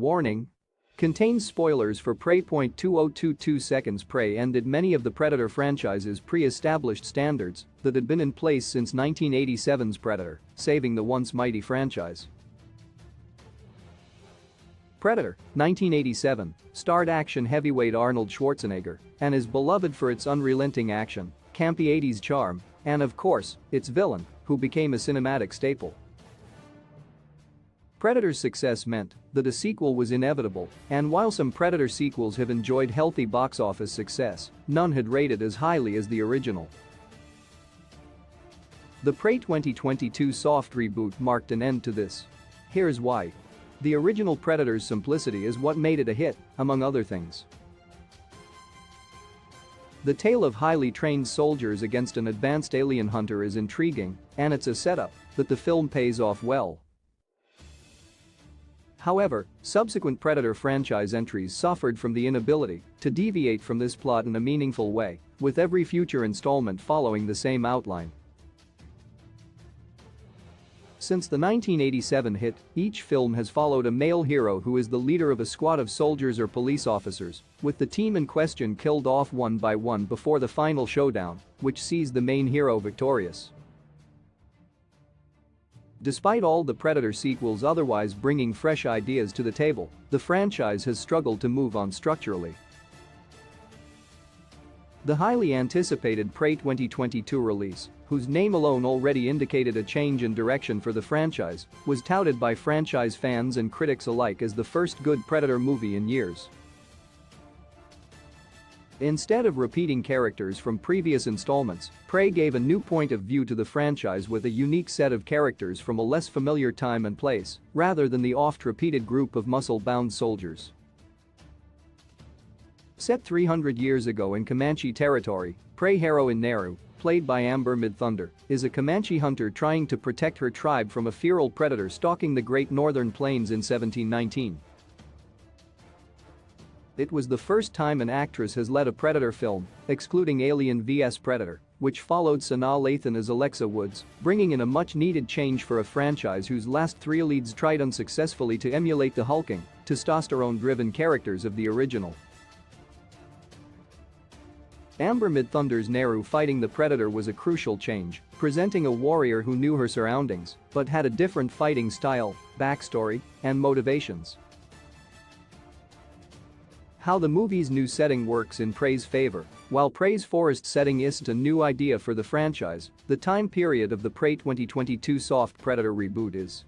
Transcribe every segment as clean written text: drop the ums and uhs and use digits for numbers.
Warning. Contains spoilers for Prey. 2022 seconds. Prey ended many of the Predator franchise's pre-established standards that had been in place since 1987's Predator, saving the once mighty franchise. Predator, 1987, starred action heavyweight Arnold Schwarzenegger and is beloved for its unrelenting action, campy 80s charm, and of course, its villain, who became a cinematic staple. Predator's success meant that a sequel was inevitable, and while some Predator sequels have enjoyed healthy box office success, none had rated as highly as the original. The Prey 2022 soft reboot marked an end to this. Here's why. The original Predator's simplicity is what made it a hit, among other things. The tale of highly trained soldiers against an advanced alien hunter is intriguing, and it's a setup that the film pays off well. However, subsequent Predator franchise entries suffered from the inability to deviate from this plot in a meaningful way, with every future installment following the same outline. Since the 1987 hit, each film has followed a male hero who is the leader of a squad of soldiers or police officers, with the team in question killed off one by one before the final showdown, which sees the main hero victorious. Despite all the Predator sequels otherwise bringing fresh ideas to the table, the franchise has struggled to move on structurally. The highly anticipated Prey 2022 release, whose name alone already indicated a change in direction for the franchise, was touted by franchise fans and critics alike as the first good Predator movie in years. Instead of repeating characters from previous installments, Prey gave a new point of view to the franchise with a unique set of characters from a less familiar time and place, rather than the oft-repeated group of muscle-bound soldiers. Set 300 years ago in Comanche territory, Prey heroine Naru, played by Amber Midthunder, is a Comanche hunter trying to protect her tribe from a feral predator stalking the Great Northern Plains in 1719. It was the first time an actress has led a Predator film, excluding Alien vs Predator, which followed Sanaa Lathan as Alexa Woods, bringing in a much-needed change for a franchise whose last three leads tried unsuccessfully to emulate the hulking, testosterone-driven characters of the original. Amber Midthunder's Naru fighting the Predator was a crucial change, presenting a warrior who knew her surroundings but had a different fighting style, backstory, and motivations. How the movie's new setting works in Prey's favor. While Prey's forest setting isn't a new idea for the franchise, the time period of the Prey 2022 soft Predator reboot is.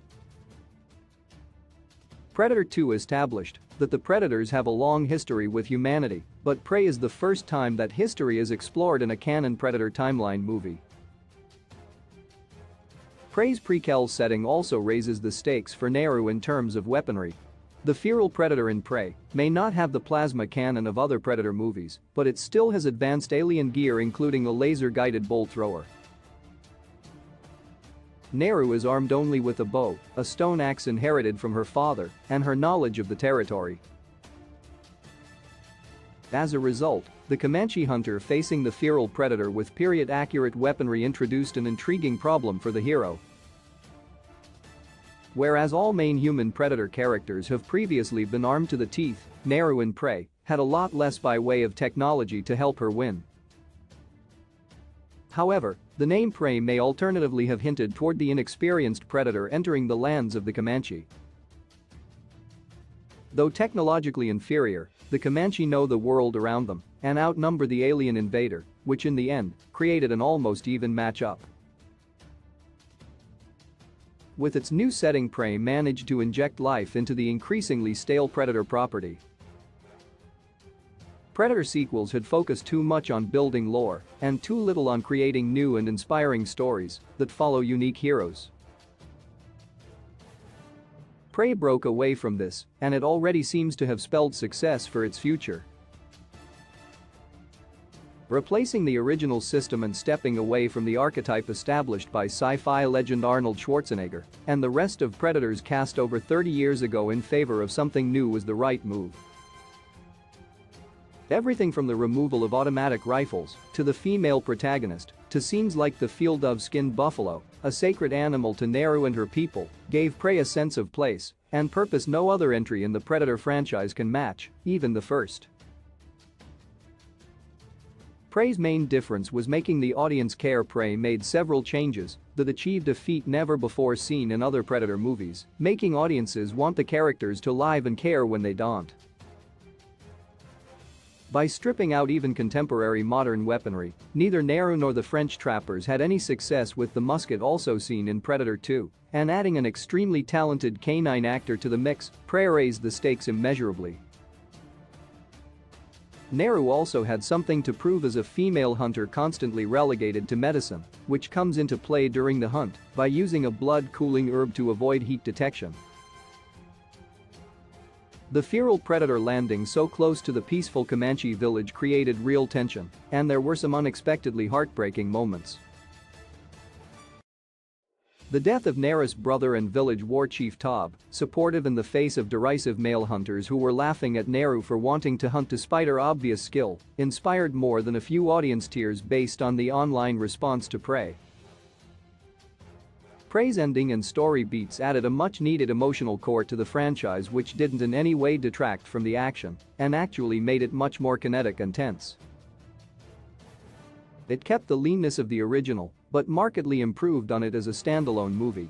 Predator 2 established that the Predators have a long history with humanity, but Prey is the first time that history is explored in a canon Predator timeline movie. Prey's prequel setting also raises the stakes for Naru in terms of weaponry. The feral Predator in Prey may not have the plasma cannon of other Predator movies, but it still has advanced alien gear including a laser-guided bolt thrower. Naru is armed only with a bow, a stone axe inherited from her father, and her knowledge of the territory. As a result, the Comanche hunter facing the feral Predator with period-accurate weaponry introduced an intriguing problem for the hero. Whereas all main human Predator characters have previously been armed to the teeth, Naru in Prey had a lot less by way of technology to help her win. However, the name Prey may alternatively have hinted toward the inexperienced Predator entering the lands of the Comanche. Though technologically inferior, the Comanche know the world around them and outnumber the alien invader, which in the end created an almost even matchup. With its new setting, Prey managed to inject life into the increasingly stale Predator property. Predator sequels had focused too much on building lore and too little on creating new and inspiring stories that follow unique heroes. Prey broke away from this, and it already seems to have spelled success for its future. Replacing the original system and stepping away from the archetype established by sci-fi legend Arnold Schwarzenegger and the rest of Predators cast over 30 years ago in favor of something new was the right move. Everything from the removal of automatic rifles to the female protagonist to scenes like the field of skinned buffalo, a sacred animal to Naru and her people, gave Prey a sense of place and purpose no other entry in the Predator franchise can match, even the first. Prey's main difference was making the audience care. Prey made several changes that achieved a feat never before seen in other Predator movies, making audiences want the characters to live and care when they don't. By stripping out even contemporary modern weaponry, neither Naru nor the French trappers had any success with the musket also seen in Predator 2, and adding an extremely talented canine actor to the mix, Prey raised the stakes immeasurably. Naru also had something to prove as a female hunter constantly relegated to medicine, which comes into play during the hunt by using a blood-cooling herb to avoid heat detection. The feral predator landing so close to the peaceful Comanche village created real tension, and there were some unexpectedly heartbreaking moments. The death of Naru's brother and village war chief Tob, supportive in the face of derisive male hunters who were laughing at Naru for wanting to hunt despite her obvious skill, inspired more than a few audience tears based on the online response to Prey. Prey's ending and story beats added a much-needed emotional core to the franchise which didn't in any way detract from the action and actually made it much more kinetic and tense. It kept the leanness of the original, but markedly improved on it as a standalone movie.